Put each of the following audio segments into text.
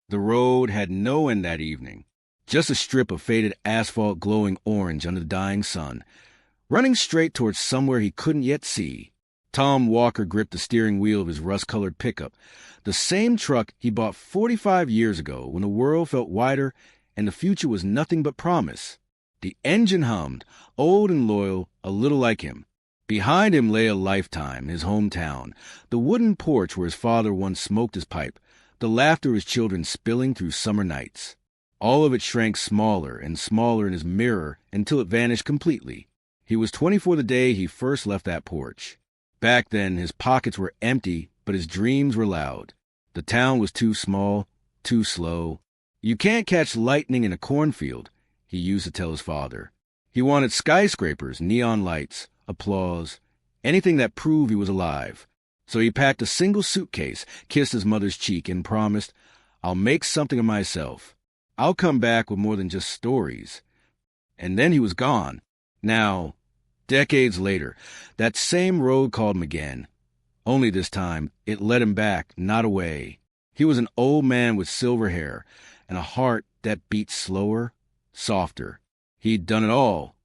The road had no end that evening, just a strip of faded asphalt glowing orange under the dying sun, running straight towards somewhere he couldn't yet see. Tom Walker gripped the steering wheel of his rust-colored pickup, the same truck he bought 45 years ago when the world felt wider and the future was nothing but promise. The engine hummed, old and loyal, a little like him. Behind him lay a lifetime, his hometown, the wooden porch where his father once smoked his pipe, the laughter of his children spilling through summer nights. All of it shrank smaller and smaller in his mirror until it vanished completely. He was 24 the day he first left that porch. Back then, his pockets were empty, but his dreams were loud. The town was too small, too slow. You can't catch lightning in a cornfield, he used to tell his father. He wanted skyscrapers, neon lights, applause, anything that proved he was alive. So he packed a single suitcase, kissed his mother's cheek, and promised, "I'll make something of myself. I'll come back with more than just stories." And then he was gone. Now, decades later, that same road called him again. Only this time, it led him back, not away. He was an old man with silver hair and a heart that beat slower, softer. He'd done it all.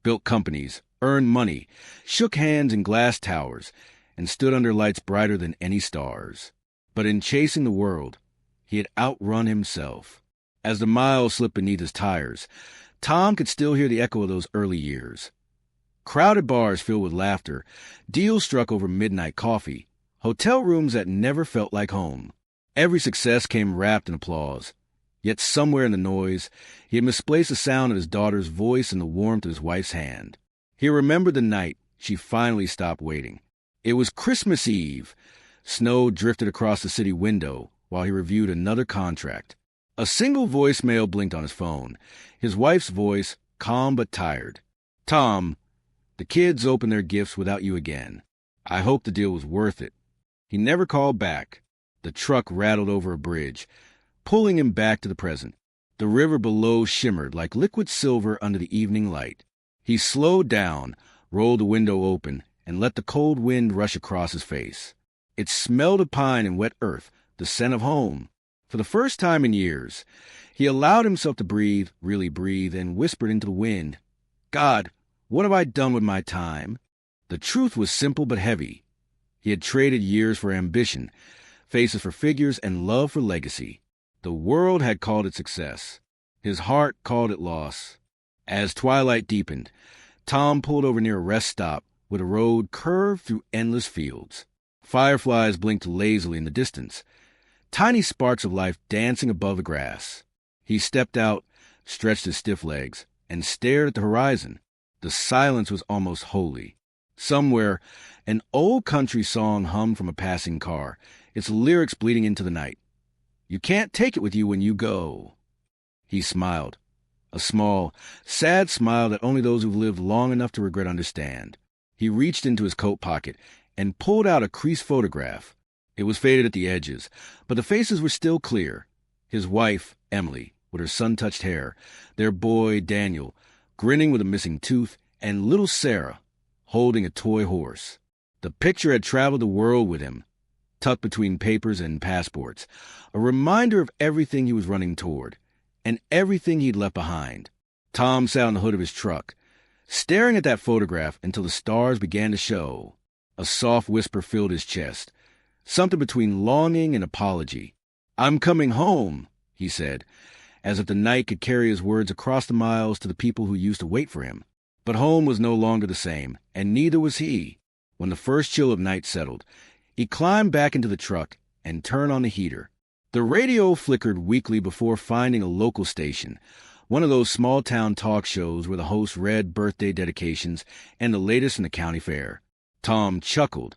Built companies, earned money, shook hands in glass towers, and stood under lights brighter than any stars. But in chasing the world, he had outrun himself. As the miles slipped beneath his tires, Tom could still hear the echo of those early years. Crowded bars filled with laughter, deals struck over midnight coffee, hotel rooms that never felt like home. Every success came wrapped in applause. Yet somewhere in the noise, he had misplaced the sound of his daughter's voice and the warmth of his wife's hand. He remembered the night she finally stopped waiting. It was Christmas Eve. Snow drifted across the city window while he reviewed another contract. A single voicemail blinked on his phone. His wife's voice, calm but tired. "Tom, the kids opened their gifts without you again. I hope the deal was worth it." He never called back. The truck rattled over a bridge, pulling him back to the present. The river below shimmered like liquid silver under the evening light. He slowed down, rolled the window open, and let the cold wind rush across his face. It smelled of pine and wet earth, the scent of home. For the first time in years, he allowed himself to breathe, really breathe, and whispered into the wind, "God, what have I done with my time?" The truth was simple but heavy. He had traded years for ambition, faces for figures, and love for legacy. The world had called it success. His heart called it loss. As twilight deepened, Tom pulled over near a rest stop where the road curved through endless fields. Fireflies blinked lazily in the distance, tiny sparks of life dancing above the grass. He stepped out, stretched his stiff legs, and stared at the horizon. The silence was almost holy. Somewhere, an old country song hummed from a passing car, its lyrics bleeding into the night. "You can't take it with you when you go." He smiled, a small, sad smile that only those who've lived long enough to regret understand. He reached into his coat pocket and pulled out a creased photograph. It was faded at the edges, but the faces were still clear. His wife, Emily, with her sun-touched hair, their boy, Daniel, grinning with a missing tooth, and little Sarah, holding a toy horse. The picture had traveled the world with him, tucked between papers and passports, a reminder of everything he was running toward, and everything he'd left behind. Tom sat on the hood of his truck, staring at that photograph until the stars began to show. A soft whisper filled his chest, something between longing and apology. "I'm coming home," he said, as if the night could carry his words across the miles to the people who used to wait for him. But home was no longer the same, and neither was he. When the first chill of night settled, he climbed back into the truck and turned on the heater. The radio flickered weakly before finding a local station, one of those small-town talk shows where the host read birthday dedications and the latest in the county fair. Tom chuckled.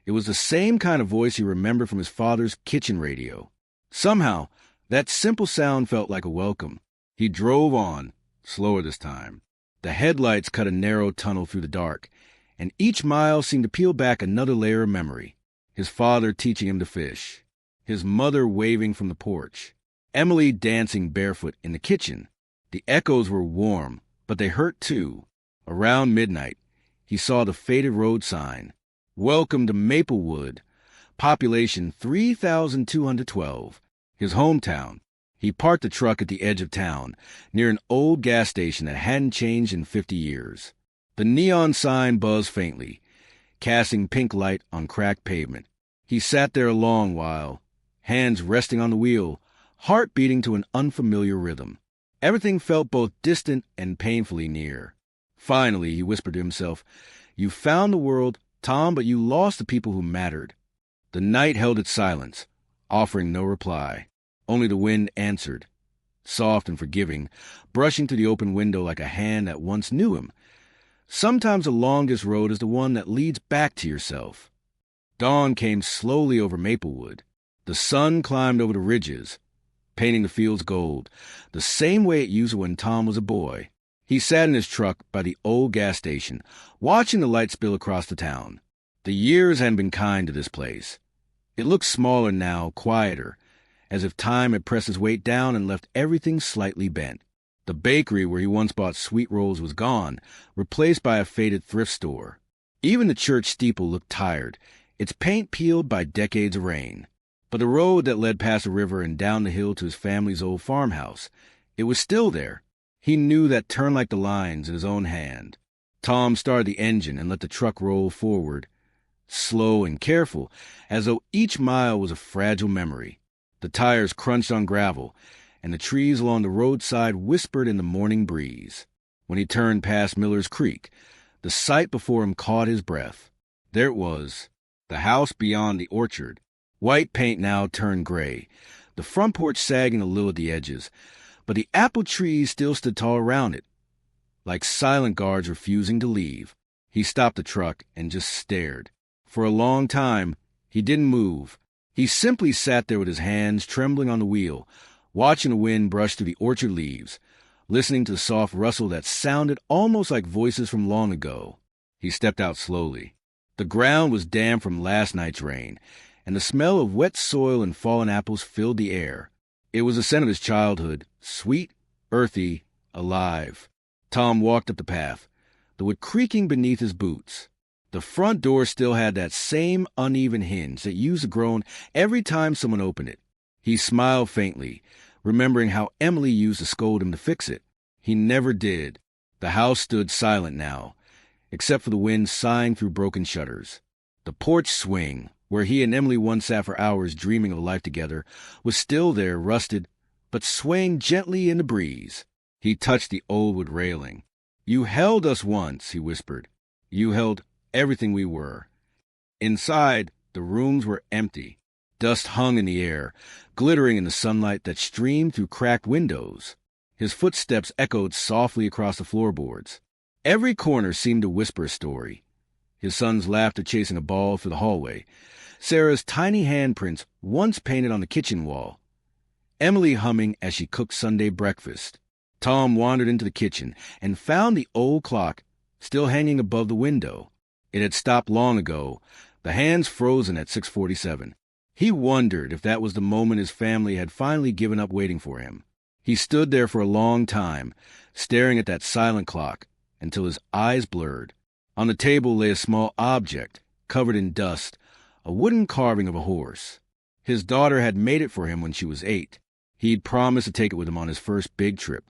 It was the same kind of voice he remembered from his father's kitchen radio. Somehow, that simple sound felt like a welcome. He drove on, slower this time. The headlights cut a narrow tunnel through the dark, and each mile seemed to peel back another layer of memory. His father teaching him to fish, his mother waving from the porch, Emily dancing barefoot in the kitchen. The echoes were warm, but they hurt too. Around midnight, he saw the faded road sign, "Welcome to Maplewood, population 3,212. his hometown. He parked the truck at the edge of town, near an old gas station that hadn't changed in 50 years. The neon sign buzzed faintly, casting pink light on cracked pavement. He sat there a long while, hands resting on the wheel, heart beating to an unfamiliar rhythm. Everything felt both distant and painfully near. Finally, he whispered to himself, "You found the world, Tom, but you lost the people who mattered." The night held its silence, offering no reply. Only the wind answered, soft and forgiving, brushing through the open window like a hand that once knew him. Sometimes the longest road is the one that leads back to yourself. Dawn came slowly over Maplewood. The sun climbed over the ridges, painting the fields gold, the same way it used when Tom was a boy. He sat in his truck by the old gas station, watching the light spill across the town. The years hadn't been kind to this place. It looked smaller now, quieter, as if time had pressed its weight down and left everything slightly bent. The bakery where he once bought sweet rolls was gone, replaced by a faded thrift store. Even the church steeple looked tired, its paint peeled by decades of rain. But the road that led past the river and down the hill to his family's old farmhouse, it was still there. He knew that turn like the lines in his own hand. Tom started the engine and let the truck roll forward, slow and careful, as though each mile was a fragile memory. The tires crunched on gravel, and the trees along the roadside whispered in the morning breeze. When he turned past Miller's Creek, the sight before him caught his breath. There it was, the house beyond the orchard. White paint now turned gray, the front porch sagging a little at the edges, but the apple trees still stood tall around it, like silent guards refusing to leave. He stopped the truck and just stared. For a long time, he didn't move. He simply sat there with his hands trembling on the wheel, watching the wind brush through the orchard leaves, listening to the soft rustle that sounded almost like voices from long ago. He stepped out slowly. The ground was damp from last night's rain, and the smell of wet soil and fallen apples filled the air. It was the scent of his childhood, sweet, earthy, alive. Tom walked up the path, the wood creaking beneath his boots. The front door still had that same uneven hinge that used to groan every time someone opened it. He smiled faintly, remembering how Emily used to scold him to fix it. He never did. The house stood silent now, except for the wind sighing through broken shutters. The porch swing, where he and Emily once sat for hours dreaming of life together, was still there, rusted, but swaying gently in the breeze. He touched the old wood railing. "You held us once," he whispered. "You held everything we were." Inside, the rooms were empty. Dust hung in the air, glittering in the sunlight that streamed through cracked windows. His footsteps echoed softly across the floorboards. Every corner seemed to whisper a story. His son's laughter chasing a ball through the hallway. Sarah's tiny handprints once painted on the kitchen wall. Emily humming as she cooked Sunday breakfast. Tom wandered into the kitchen and found the old clock still hanging above the window. It had stopped long ago, the hands frozen at 6:47. He wondered if that was the moment his family had finally given up waiting for him. He stood there for a long time, staring at that silent clock, until his eyes blurred. On the table lay a small object, covered in dust, a wooden carving of a horse. His daughter had made it for him when she was 8. He'd promised to take it with him on his first big trip,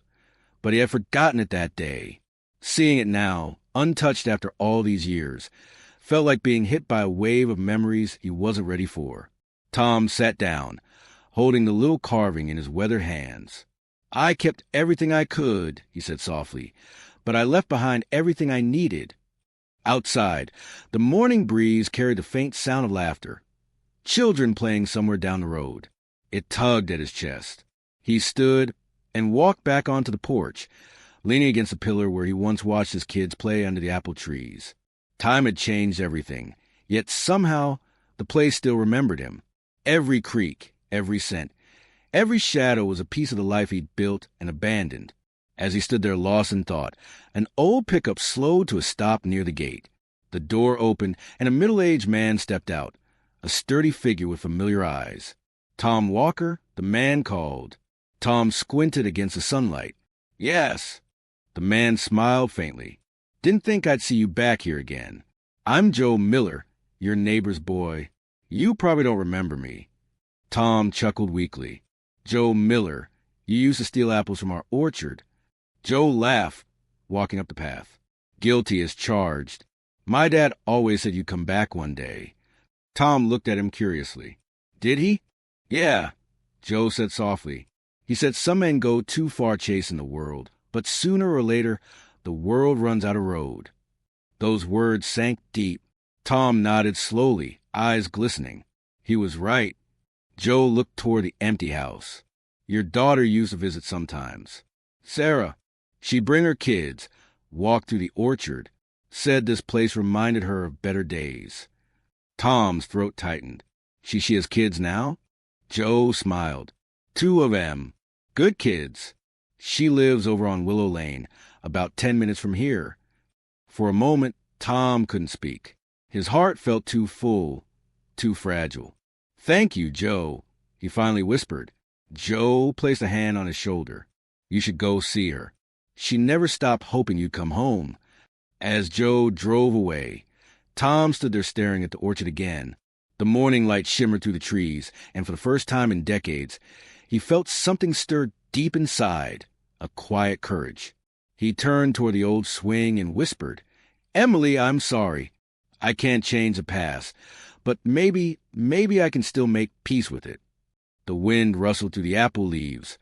but he had forgotten it that day. Seeing it now, untouched after all these years, felt like being hit by a wave of memories he wasn't ready for. Tom sat down, holding the little carving in his weathered hands. "I kept everything I could," he said softly, "but I left behind everything I needed." Outside, the morning breeze carried the faint sound of laughter. Children playing somewhere down the road. It tugged at his chest. He stood and walked back onto the porch, leaning against the pillar where he once watched his kids play under the apple trees. Time had changed everything, yet somehow the place still remembered him. Every creak, every scent, every shadow was a piece of the life he'd built and abandoned. As he stood there lost in thought, an old pickup slowed to a stop near the gate. The door opened, and a middle-aged man stepped out, a sturdy figure with familiar eyes. "Tom Walker?" the man called. Tom squinted against the sunlight. "Yes." The man smiled faintly. "Didn't think I'd see you back here again. I'm Joe Miller, your neighbor's boy. You probably don't remember me." Tom chuckled weakly. Joe Miller. You used to steal apples from our orchard. Joe laughed, walking up the path. Guilty as charged. My dad always said you'd come back one day. Tom looked at him curiously. Did he? Yeah, Joe said softly. He said some men go too far chasing the world, but sooner or later, the world runs out of road. Those words sank deep. Tom nodded slowly, eyes glistening. He was right. Joe looked toward the empty house. Your daughter used to visit sometimes. Sarah. She'd bring her kids, walk through the orchard, said this place reminded her of better days. Tom's throat tightened. She has kids now? Joe smiled. 2 of them. Good kids. She lives over on Willow Lane, about 10 minutes from here. For a moment, Tom couldn't speak. His heart felt too full, too fragile. Thank you, Joe, he finally whispered. Joe placed a hand on his shoulder. You should go see her. She never stopped hoping you'd come home. As Joe drove away, Tom stood there staring at the orchard again. The morning light shimmered through the trees, and for the first time in decades, he felt something stir deep inside, a quiet courage. He turned toward the old swing and whispered, Emily, I'm sorry. I can't change the past, but maybe I can still make peace with it. The wind rustled through the apple leaves,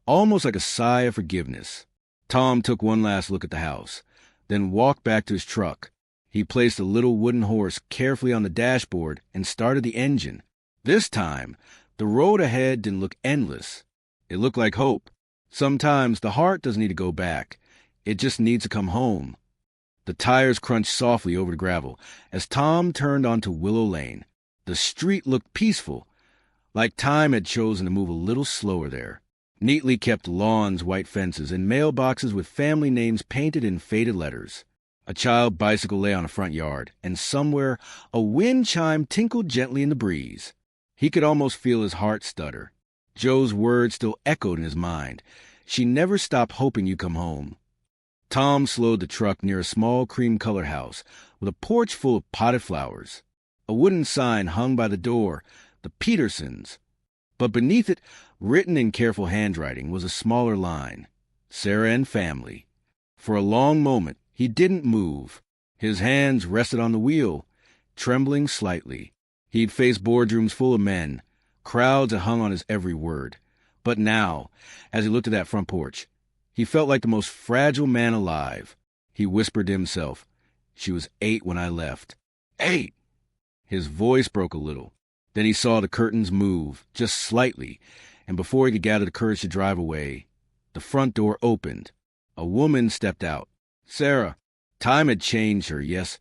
almost like a sigh of forgiveness. Tom took one last look at the house, then walked back to his truck. He placed the little wooden horse carefully on the dashboard and started the engine. This time, the road ahead didn't look endless. It looked like hope. Sometimes the heart doesn't need to go back. It just needs to come home. The tires crunched softly over the gravel as Tom turned onto Willow Lane. The street looked peaceful, like time had chosen to move a little slower there. Neatly kept lawns, white fences, and mailboxes with family names painted in faded letters. A child bicycle lay on a front yard, and somewhere a wind chime tinkled gently in the breeze. He could almost feel his heart stutter. Joe's words still echoed in his mind. She never stopped hoping you'd come home. Tom slowed the truck near a small cream-colored house with a porch full of potted flowers. A wooden sign hung by the door, the Petersons. But beneath it, written in careful handwriting, was a smaller line, Sarah and family. For a long moment, he didn't move. His hands rested on the wheel, trembling slightly. He'd faced boardrooms full of men, crowds that hung on his every word. But now, as he looked at that front porch, he felt like the most fragile man alive. He whispered to himself, She was 8 when I left. 8! His voice broke a little. Then he saw the curtains move, just slightly, and before he could gather the courage to drive away, the front door opened. A woman stepped out. Sarah. Time had changed her, yes,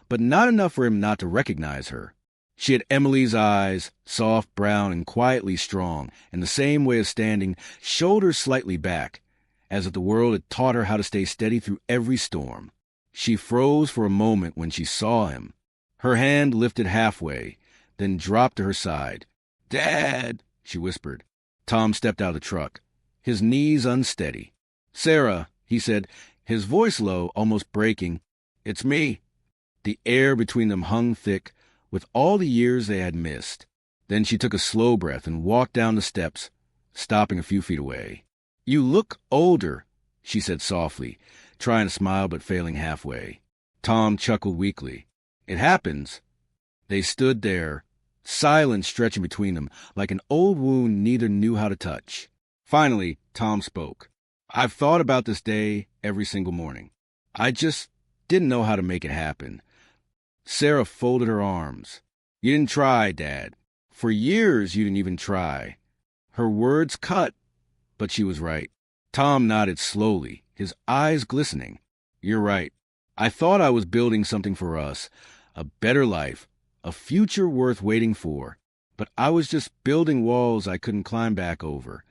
but not enough for him not to recognize her. She had Emily's eyes, soft brown and quietly strong, and the same way of standing, shoulders slightly back, as if the world had taught her how to stay steady through every storm. She froze for a moment when she saw him. Her hand lifted halfway, then dropped to her side. Dad, she whispered. Tom stepped out of the truck, his knees unsteady. Sarah, he said, his voice low, almost breaking. It's me. The air between them hung thick with all the years they had missed. Then she took a slow breath and walked down the steps, stopping a few feet away. You look older, she said softly, trying to smile but failing halfway. Tom chuckled weakly. It happens. They stood there, silence stretching between them, like an old wound neither knew how to touch. Finally, Tom spoke. I've thought about this day every single morning. I just didn't know how to make it happen. Sarah folded her arms. You didn't try, Dad. For years you didn't even try. Her words cut, but she was right. Tom nodded slowly, his eyes glistening. You're right. I thought I was building something for us, a better life, a future worth waiting for. But I was just building walls I couldn't climb back over.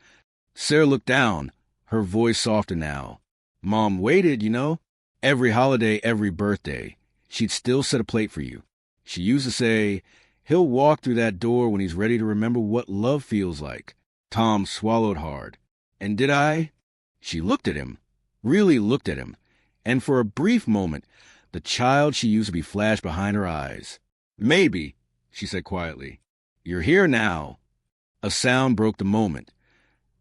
Sarah looked down, her voice softer now. Mom waited, you know. Every holiday, every birthday, she'd still set a plate for you. She used to say, he'll walk through that door when he's ready to remember what love feels like. Tom swallowed hard. And did I? She looked at him, really looked at him, and for a brief moment, the child she used to be flashed behind her eyes. Maybe, she said quietly. You're here now. A sound broke the moment.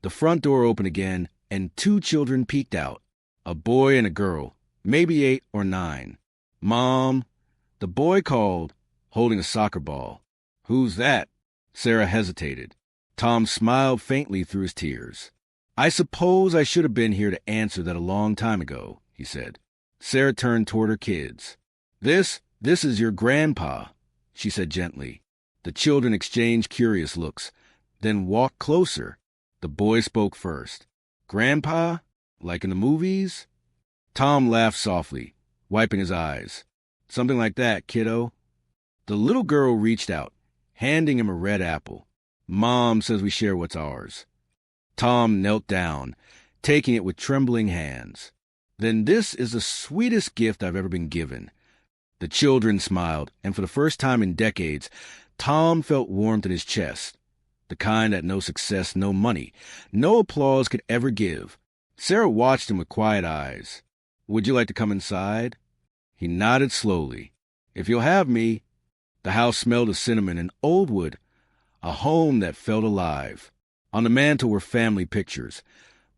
The front door opened again, and 2 children peeked out. A boy and a girl, maybe 8 or 9. "Mom," the boy called, holding a soccer ball. "Who's that?" Sarah hesitated. Tom smiled faintly through his tears. "I suppose I should have been here to answer that a long time ago," he said. Sarah turned toward her kids. This is your grandpa," she said gently. The children exchanged curious looks, then walked closer. The boy spoke first. "Grandpa? Like in the movies?" Tom laughed softly, wiping his eyes. "Something like that, kiddo." The little girl reached out, handing him a red apple. "Mom says we share what's ours." Tom knelt down, taking it with trembling hands. "Then this is the sweetest gift I've ever been given." The children smiled, and for the first time in decades, Tom felt warmth in his chest, the kind that no success, no money, no applause could ever give. Sarah watched him with quiet eyes. "Would you like to come inside?" He nodded slowly. "If you'll have me." The house smelled of cinnamon and old wood, a home that felt alive. On the mantel were family pictures,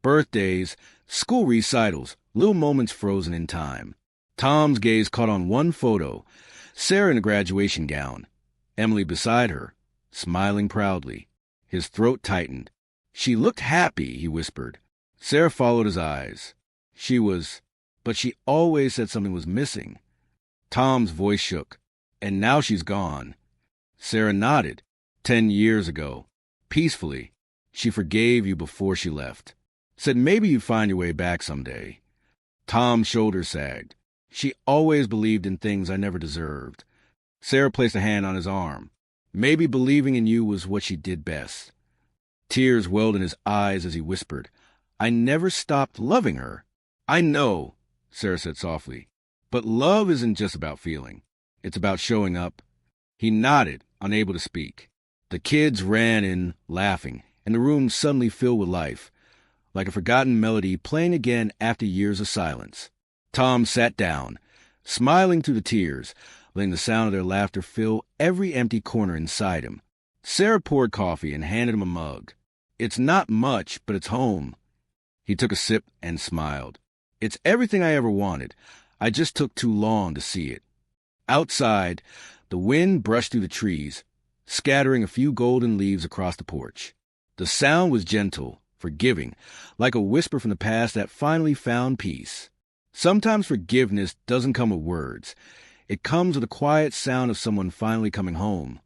birthdays, school recitals, little moments frozen in time. Tom's gaze caught on one photo, Sarah in a graduation gown, Emily beside her, smiling proudly. His throat tightened. "She looked happy," he whispered. Sarah followed his eyes. But she always said something was missing. Tom's voice shook. "And now she's gone." Sarah nodded. 10 years ago. Peacefully. She forgave you before she left. Said maybe you'd find your way back someday. Tom's shoulders sagged. "She always believed in things I never deserved." Sarah placed a hand on his arm. "Maybe believing in you was what she did best." Tears welled in his eyes as he whispered, "I never stopped loving her." "I know," Sarah said softly. "But love isn't just about feeling. It's about showing up." He nodded, unable to speak. The kids ran in, laughing, and the room suddenly filled with life, like a forgotten melody playing again after years of silence. Tom sat down, smiling through the tears, letting the sound of their laughter fill every empty corner inside him. Sarah poured coffee and handed him a mug. "It's not much, but it's home." He took a sip and smiled. "It's everything I ever wanted. I just took too long to see it." Outside, the wind brushed through the trees, scattering a few golden leaves across the porch. The sound was gentle, forgiving, like a whisper from the past that finally found peace. Sometimes forgiveness doesn't come with words. It comes with the quiet sound of someone finally coming home.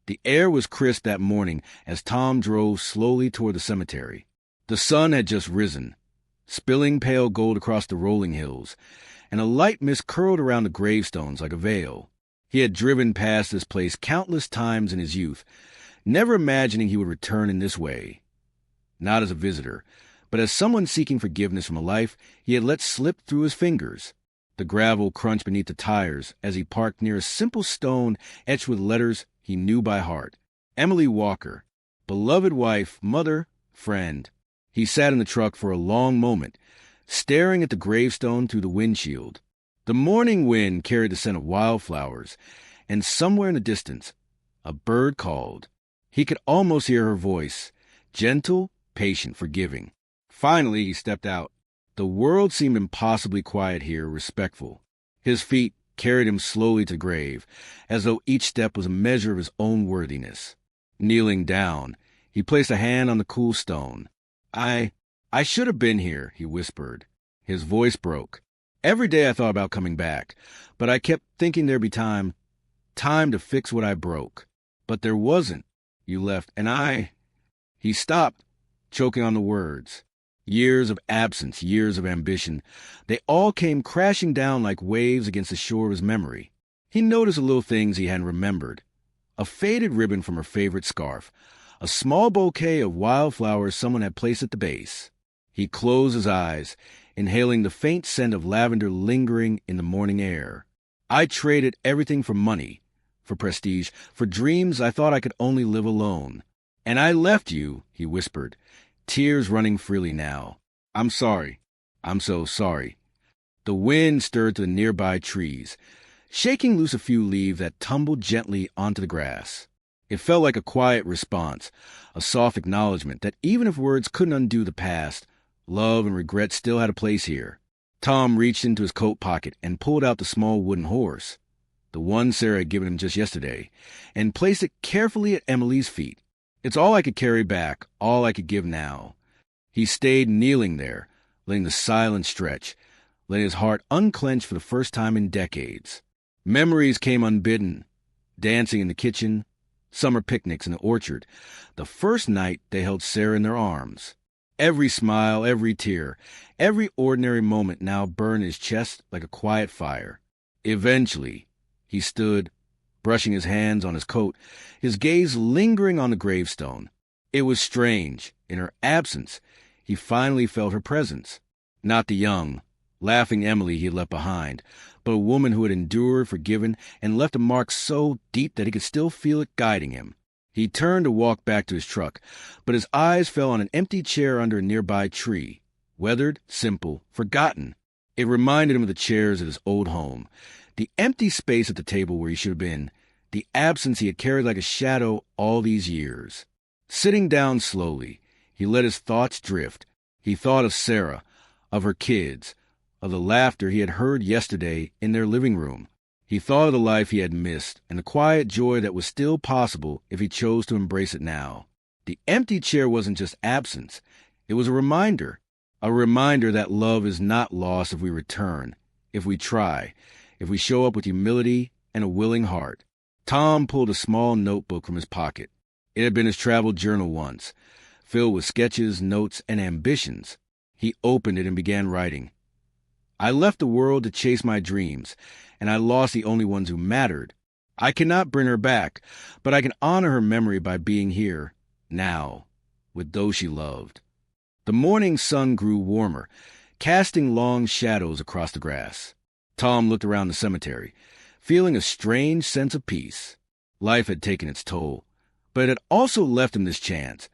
The air was crisp that morning as Tom drove slowly toward the cemetery. The sun had just risen, spilling pale gold across the rolling hills, and a light mist curled around the gravestones like a veil. He had driven past this place countless times in his youth, never imagining he would return in this way. Not as a visitor, but as someone seeking forgiveness from a life he had let slip through his fingers. The gravel crunched beneath the tires as he parked near a simple stone etched with letters he knew by heart. Emily Walker, beloved wife, mother, friend. He sat in the truck for a long moment, staring at the gravestone through the windshield. The morning wind carried the scent of wildflowers, and somewhere in the distance, a bird called. He could almost hear her voice, gentle, patient, forgiving. Finally, he stepped out. The world seemed impossibly quiet here, respectful. His feet carried him slowly to the grave, as though each step was a measure of his own worthiness. Kneeling down, he placed a hand on the cool stone. I should have been here," he whispered. His voice broke. "Every day I thought about coming back, but I kept thinking there'd be time to fix what I broke. But there wasn't. You left, and I—" He stopped, choking on the words. Years of absence, years of ambition, they all came crashing down like waves against the shore of his memory. He noticed the little things he hadn't remembered. A faded ribbon from her favorite scarf, a small bouquet of wildflowers someone had placed at the base. He closed his eyes, inhaling the faint scent of lavender lingering in the morning air. "I traded everything for money, for prestige, for dreams I thought I could only live alone. And I left you," he whispered, tears running freely now. "I'm sorry. I'm so sorry." The wind stirred the nearby trees, shaking loose a few leaves that tumbled gently onto the grass. It felt like a quiet response, a soft acknowledgement that even if words couldn't undo the past, love and regret still had a place here. Tom reached into his coat pocket and pulled out the small wooden horse, the one Sarah had given him just yesterday, and placed it carefully at Emily's feet. It's all I could carry back, all I could give now. He stayed kneeling there, letting the silence stretch, letting his heart unclench for the first time in decades. Memories came unbidden, dancing in the kitchen, summer picnics in the orchard, the first night they held Sarah in their arms. Every smile, every tear, every ordinary moment now burned his chest like a quiet fire. Eventually, he stood, brushing his hands on his coat, his gaze lingering on the gravestone. It was strange. In her absence, he finally felt her presence. Not the young, laughing Emily he had left behind, but a woman who had endured, forgiven, and left a mark so deep that he could still feel it guiding him. He turned to walk back to his truck, but his eyes fell on an empty chair under a nearby tree. Weathered, simple, forgotten. It reminded him of the chairs at his old home, the empty space at the table where he should have been, the absence he had carried like a shadow all these years. Sitting down slowly, he let his thoughts drift. He thought of Sarah, of her kids, of the laughter he had heard yesterday in their living room. He thought of the life he had missed and the quiet joy that was still possible if he chose to embrace it now. The empty chair wasn't just absence. It was a reminder that love is not lost if we return, if we try, if we show up with humility and a willing heart. Tom pulled a small notebook from his pocket. It had been his travel journal once, filled with sketches, notes, and ambitions. He opened it and began writing. I left the world to chase my dreams, and I lost the only ones who mattered. I cannot bring her back, but I can honor her memory by being here, now, with those she loved. The morning sun grew warmer, casting long shadows across the grass. Tom looked around the cemetery, feeling a strange sense of peace. Life had taken its toll, but it had also left him this chance,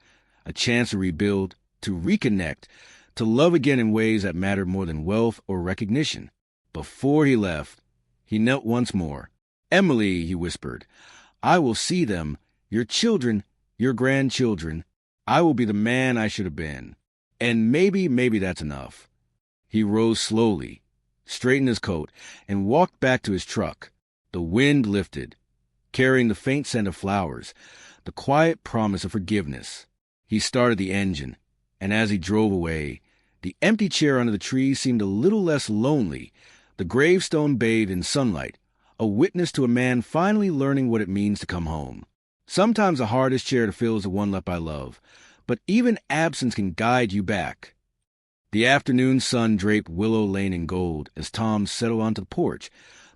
a chance to rebuild, to reconnect, to love again in ways that mattered more than wealth or recognition. Before he left, he knelt once more. Emily, he whispered, I will see them, your children, your grandchildren. I will be the man I should have been. And maybe that's enough. He rose slowly, straightened his coat, and walked back to his truck. The wind lifted, carrying the faint scent of flowers, the quiet promise of forgiveness. He started the engine, and as he drove away, the empty chair under the tree seemed a little less lonely, the gravestone bathed in sunlight, a witness to a man finally learning what it means to come home. Sometimes the hardest chair to fill is the one left by love, but even absence can guide you back. The afternoon sun draped Willow Lane in gold as Tom settled onto the porch,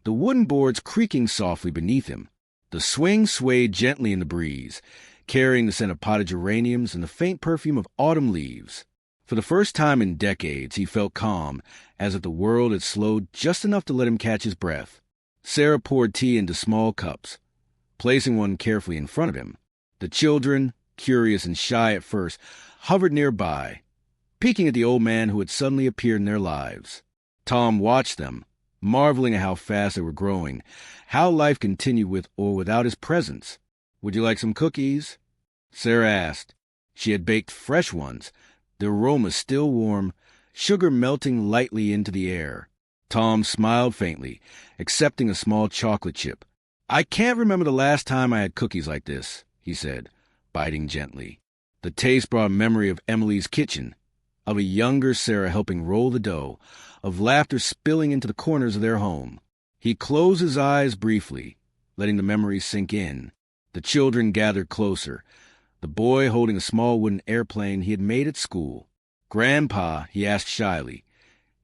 the wooden boards creaking softly beneath him. The swing swayed gently in the breeze, carrying the scent of potted geraniums and the faint perfume of autumn leaves. For the first time in decades, he felt calm, as if the world had slowed just enough to let him catch his breath. Sarah poured tea into small cups, placing one carefully in front of him. The children, curious and shy at first, hovered nearby, peeking at the old man who had suddenly appeared in their lives. Tom watched them, marveling at how fast they were growing, how life continued with or without his presence. Would you like some cookies? Sarah asked. She had baked fresh ones, the aroma still warm, sugar melting lightly into the air. Tom smiled faintly, accepting a small chocolate chip. I can't remember the last time I had cookies like this, he said, biting gently. The taste brought a memory of Emily's kitchen, of a younger Sarah helping roll the dough, of laughter spilling into the corners of their home. He closed his eyes briefly, letting the memories sink in. The children gathered closer, the boy holding a small wooden airplane he had made at school. Grandpa, he asked shyly,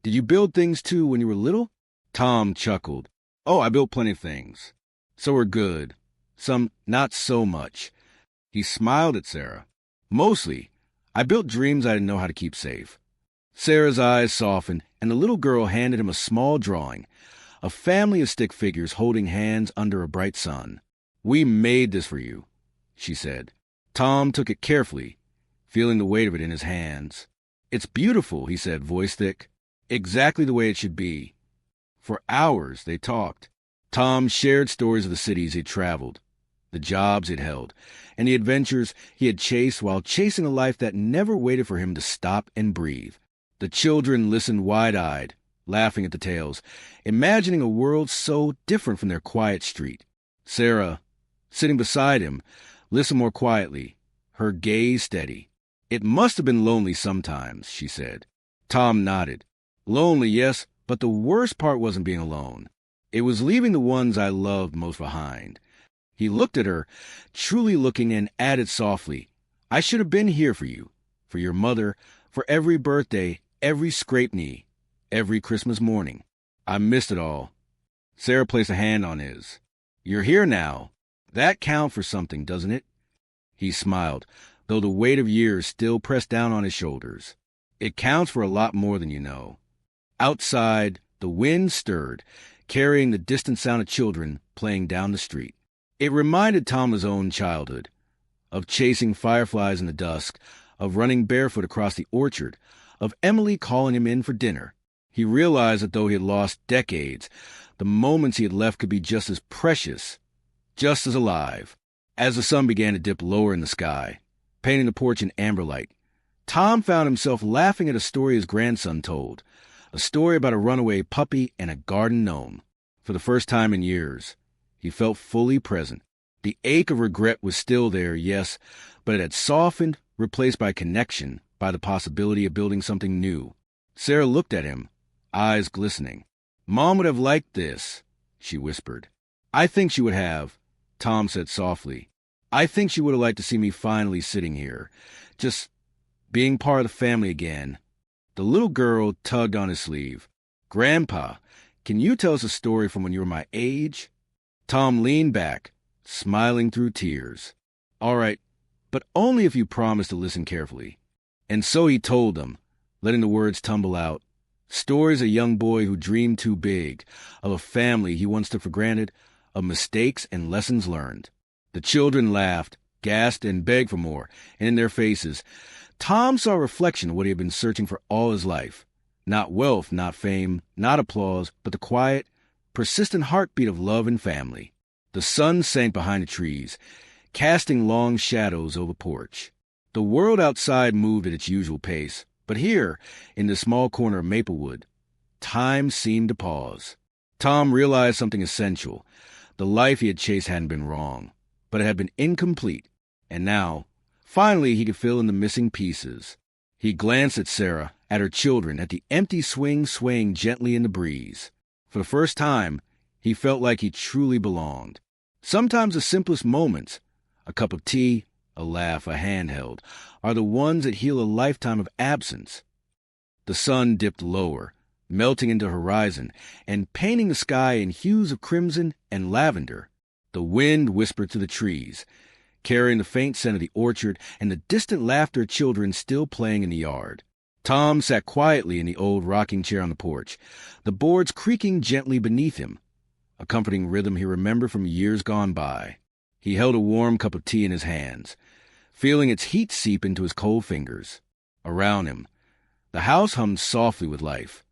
did you build things too when you were little? Tom chuckled. Oh, I built plenty of things. Some were good, some not so much. He smiled at Sarah. Mostly, I built dreams I didn't know how to keep safe. Sarah's eyes softened, and the little girl handed him a small drawing, a family of stick figures holding hands under a bright sun. We made this for you, she said. Tom took it carefully, feeling the weight of it in his hands. It's beautiful, he said, voice thick. Exactly the way it should be. For hours they talked. Tom shared stories of the cities he'd traveled, the jobs he'd held, and the adventures he had chased while chasing a life that never waited for him to stop and breathe. The children listened wide-eyed, laughing at the tales, imagining a world so different from their quiet street. Sarah, sitting beside him, listened more quietly, her gaze steady. "It must have been lonely sometimes," she said. Tom nodded. "Lonely, yes, but the worst part wasn't being alone. It was leaving the ones I loved most behind." He looked at her, truly looking, and added softly, "I should have been here for you, for your mother, for every birthday, every scraped knee, every Christmas morning. I missed it all." Sarah placed a hand on his. "You're here now. That counts for something, doesn't it?" He smiled, though the weight of years still pressed down on his shoulders. "It counts for a lot more than you know." Outside, the wind stirred, carrying the distant sound of children playing down the street. It reminded Tom of his own childhood, of chasing fireflies in the dusk, of running barefoot across the orchard, of Emily calling him in for dinner. He realized that though he had lost decades, the moments he had left could be just as precious, just as alive. As the sun began to dip lower in the sky, painting the porch in amber light, Tom found himself laughing at a story his grandson told, a story about a runaway puppy and a garden gnome. For the first time in years, he felt fully present. The ache of regret was still there, yes, but it had softened, replaced by connection, by the possibility of building something new. Sarah looked at him, eyes glistening. "Mom would have liked this," she whispered. "I think she would have," Tom said softly. "I think she would have liked to see me finally sitting here, just being part of the family again." The little girl tugged on his sleeve. "Grandpa, can you tell us a story from when you were my age?" Tom leaned back, smiling through tears. "All right, but only if you promise to listen carefully." And so he told them, letting the words tumble out. Stories of a young boy who dreamed too big, of a family he once took for granted, of mistakes and lessons learned. The children laughed, gasped, and begged for more, and in their faces, Tom saw a reflection of what he had been searching for all his life. Not wealth, not fame, not applause, but the quiet, persistent heartbeat of love and family. The sun sank behind the trees, casting long shadows over the porch. The world outside moved at its usual pace, but here, in this small corner of Maplewood, time seemed to pause. Tom realized something essential. The life he had chased hadn't been wrong, but it had been incomplete, and now, finally, he could fill in the missing pieces. He glanced at Sarah, at her children, at the empty swing swaying gently in the breeze. For the first time, he felt like he truly belonged. Sometimes the simplest moments, a cup of tea, a laugh, a hand held, are the ones that heal a lifetime of absence. The sun dipped lower, melting into the horizon, and painting the sky in hues of crimson and lavender. The wind whispered through the trees, carrying the faint scent of the orchard and the distant laughter of children still playing in the yard. Tom sat quietly in the old rocking chair on the porch, the boards creaking gently beneath him, a comforting rhythm he remembered from years gone by. He held a warm cup of tea in his hands, feeling its heat seep into his cold fingers. Around him, the house hummed softly with life.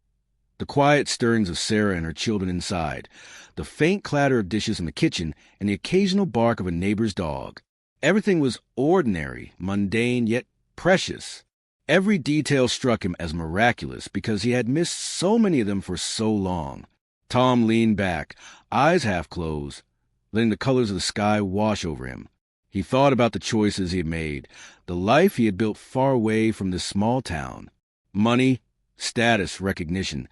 The quiet stirrings of Sarah and her children inside, the faint clatter of dishes in the kitchen, and the occasional bark of a neighbor's dog. Everything was ordinary, mundane, yet precious. Every detail struck him as miraculous because he had missed so many of them for so long. Tom leaned back, eyes half closed, letting the colors of the sky wash over him. He thought about the choices he had made, the life he had built far away from this small town. Money, status, recognition.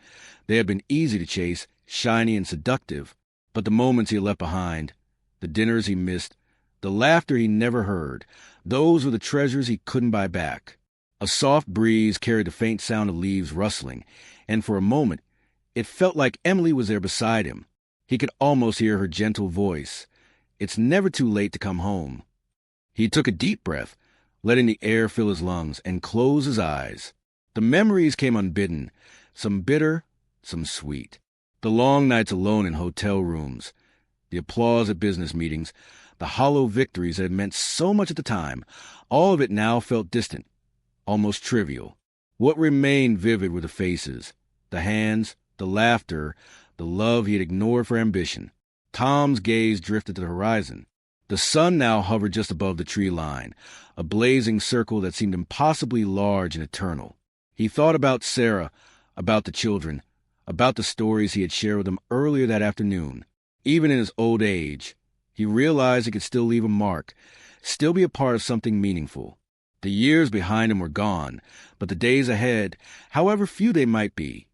They had been easy to chase, shiny and seductive, but the moments he had left behind, the dinners he missed, the laughter he never heard, those were the treasures he couldn't buy back. A soft breeze carried the faint sound of leaves rustling, and for a moment it felt like Emily was there beside him. He could almost hear her gentle voice. "It's never too late to come home." He took a deep breath, letting the air fill his lungs, and closed his eyes. The memories came unbidden, some bitter, some sweet. The long nights alone in hotel rooms, the applause at business meetings, the hollow victories that had meant so much at the time, all of it now felt distant, almost trivial. What remained vivid were the faces, the hands, the laughter, the love he had ignored for ambition. Tom's gaze drifted to the horizon. The sun now hovered just above the tree line, a blazing circle that seemed impossibly large and eternal. He thought about Sarah, about the children, about the stories he had shared with them earlier that afternoon. Even in his old age, he realized he could still leave a mark, still be a part of something meaningful. The years behind him were gone, but the days ahead, however few they might be,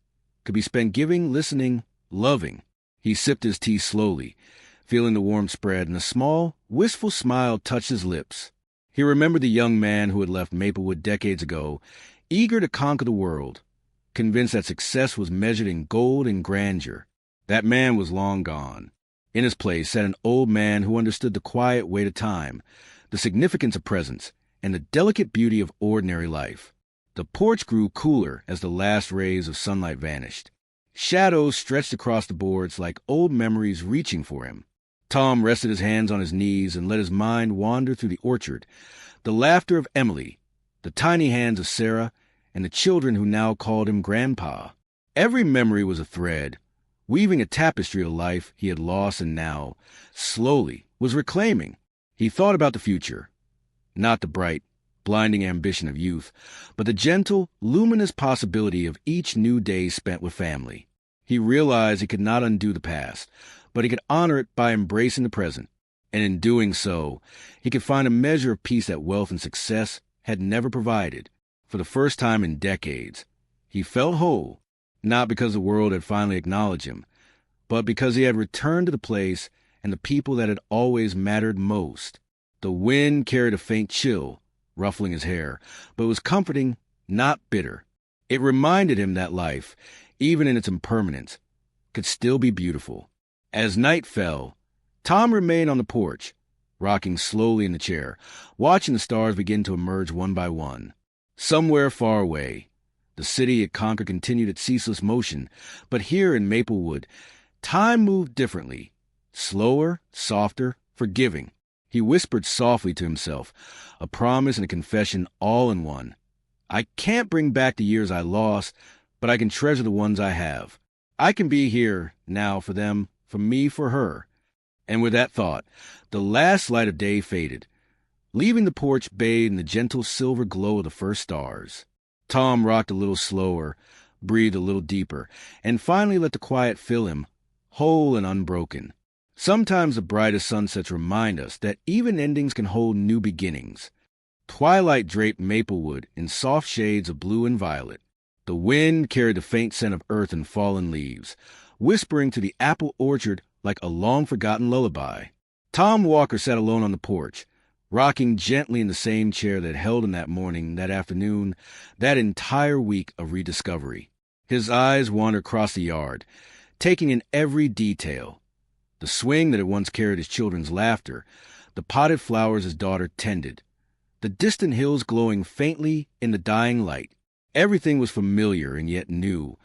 could be spent giving, listening, loving. He sipped his tea slowly, feeling the warmth spread, and a small, wistful smile touched his lips. He remembered the young man who had left Maplewood decades ago, eager to conquer the world, convinced that success was measured in gold and grandeur. That man was long gone. In his place sat an old man who understood the quiet weight of time, the significance of presence, and the delicate beauty of ordinary life. The porch grew cooler as the last rays of sunlight vanished. Shadows stretched across the boards like old memories reaching for him. Tom rested his hands on his knees and let his mind wander through the orchard, the laughter of Emily, the tiny hands of Sarah, and the children who now called him Grandpa. Every memory was a thread, weaving a tapestry of life he had lost and now, slowly, was reclaiming. He thought about the future, not the bright, blinding ambition of youth, but the gentle, luminous possibility of each new day spent with family. He realized he could not undo the past, but he could honor it by embracing the present, and in doing so, he could find a measure of peace that wealth and success had never provided. For the first time in decades, he felt whole, not because the world had finally acknowledged him, but because he had returned to the place and the people that had always mattered most. The wind carried a faint chill, ruffling his hair, but was comforting, not bitter. It reminded him that life, even in its impermanence, could still be beautiful. As night fell, Tom remained on the porch, rocking slowly in the chair, watching the stars begin to emerge one by one. Somewhere far away, the city he had conquered continued its ceaseless motion, but here in Maplewood, time moved differently, slower, softer, forgiving. He whispered softly to himself, a promise and a confession all in one. I can't bring back the years I lost, but I can treasure the ones I have. I can be here now for them, for me, for her. And with that thought, the last light of day faded, leaving the porch bathed in the gentle silver glow of the first stars. Tom rocked a little slower, breathed a little deeper, and finally let the quiet fill him, whole and unbroken. Sometimes the brightest sunsets remind us that even endings can hold new beginnings. Twilight draped Maplewood in soft shades of blue and violet. The wind carried the faint scent of earth and fallen leaves, whispering to the apple orchard like a long-forgotten lullaby. Tom Walker sat alone on the porch, rocking gently in the same chair that held him that morning, that afternoon, that entire week of rediscovery. His eyes wandered across the yard, taking in every detail. The swing that had once carried his children's laughter, the potted flowers his daughter tended, the distant hills glowing faintly in the dying light. Everything was familiar and yet new,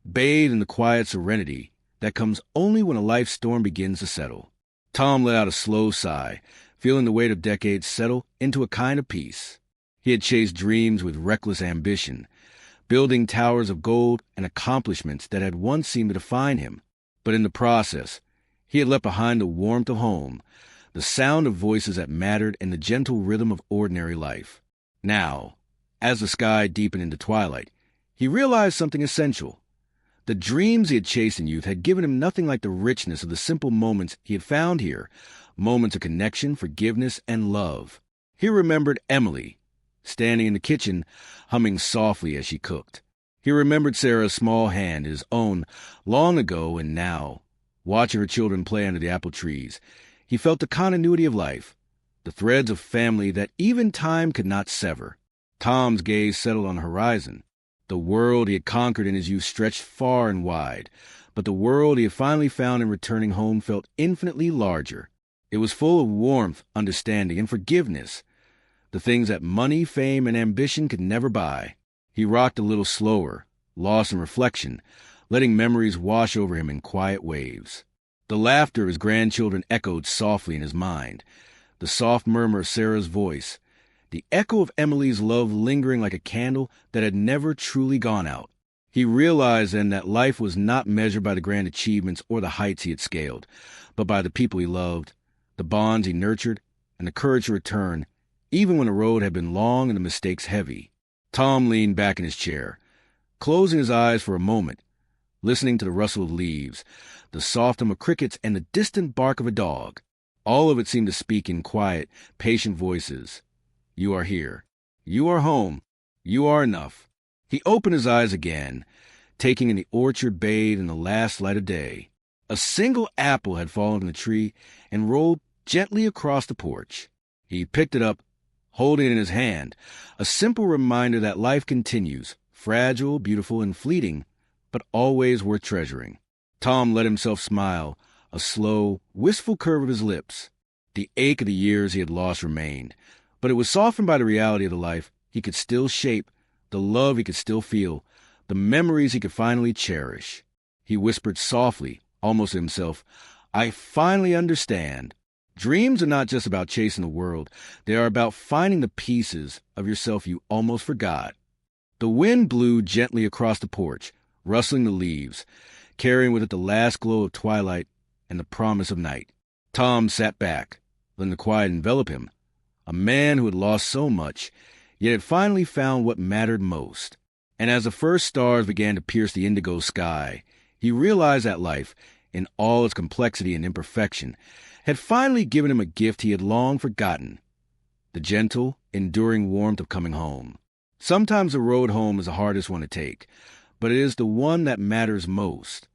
bathed in the quiet serenity that comes only when a life storm begins to settle. Tom let out a slow sigh, feeling the weight of decades settle into a kind of peace. He had chased dreams with reckless ambition, building towers of gold and accomplishments that had once seemed to define him. But in the process, he had left behind the warmth of home, the sound of voices that mattered, and the gentle rhythm of ordinary life. Now, as the sky deepened into twilight, he realized something essential. The dreams he had chased in youth had given him nothing like the richness of the simple moments he had found here, moments of connection, forgiveness, and love. He remembered Emily, standing in the kitchen, humming softly as she cooked. He remembered Sarah's small hand, his own, long ago and now. Watching her children play under the apple trees, he felt the continuity of life, the threads of family that even time could not sever. Tom's gaze settled on the horizon. The world he had conquered in his youth stretched far and wide, but the world he had finally found in returning home felt infinitely larger. It was full of warmth, understanding, and forgiveness, the things that money, fame, and ambition could never buy. He rocked a little slower, lost in reflection, letting memories wash over him in quiet waves. The laughter of his grandchildren echoed softly in his mind, the soft murmur of Sarah's voice, the echo of Emily's love lingering like a candle that had never truly gone out. He realized then that life was not measured by the grand achievements or the heights he had scaled, but by the people he loved, the bonds he nurtured, and the courage to return, even when the road had been long and the mistakes heavy. Tom leaned back in his chair, closing his eyes for a moment, listening to the rustle of leaves, the soft hum of crickets, and the distant bark of a dog. All of it seemed to speak in quiet, patient voices. You are here. You are home. You are enough. He opened his eyes again, taking in the orchard bathed in the last light of day. A single apple had fallen from the tree and rolled gently across the porch. He picked it up, holding it in his hand, a simple reminder that life continues, fragile, beautiful, and fleeting, but always worth treasuring. Tom let himself smile, a slow, wistful curve of his lips. The ache of the years he had lost remained, but it was softened by the reality of the life he could still shape, the love he could still feel, the memories he could finally cherish. He whispered softly, almost to himself, I finally understand. Dreams are not just about chasing the world. They are about finding the pieces of yourself you almost forgot. The wind blew gently across the porch, rustling the leaves, carrying with it the last glow of twilight and the promise of night. Tom sat back, letting the quiet envelop him. A man who had lost so much, yet had finally found what mattered most. And as the first stars began to pierce the indigo sky, he realized that life, in all its complexity and imperfection, had finally given him a gift he had long forgotten, the gentle, enduring warmth of coming home. Sometimes the road home is the hardest one to take, but it is the one that matters most.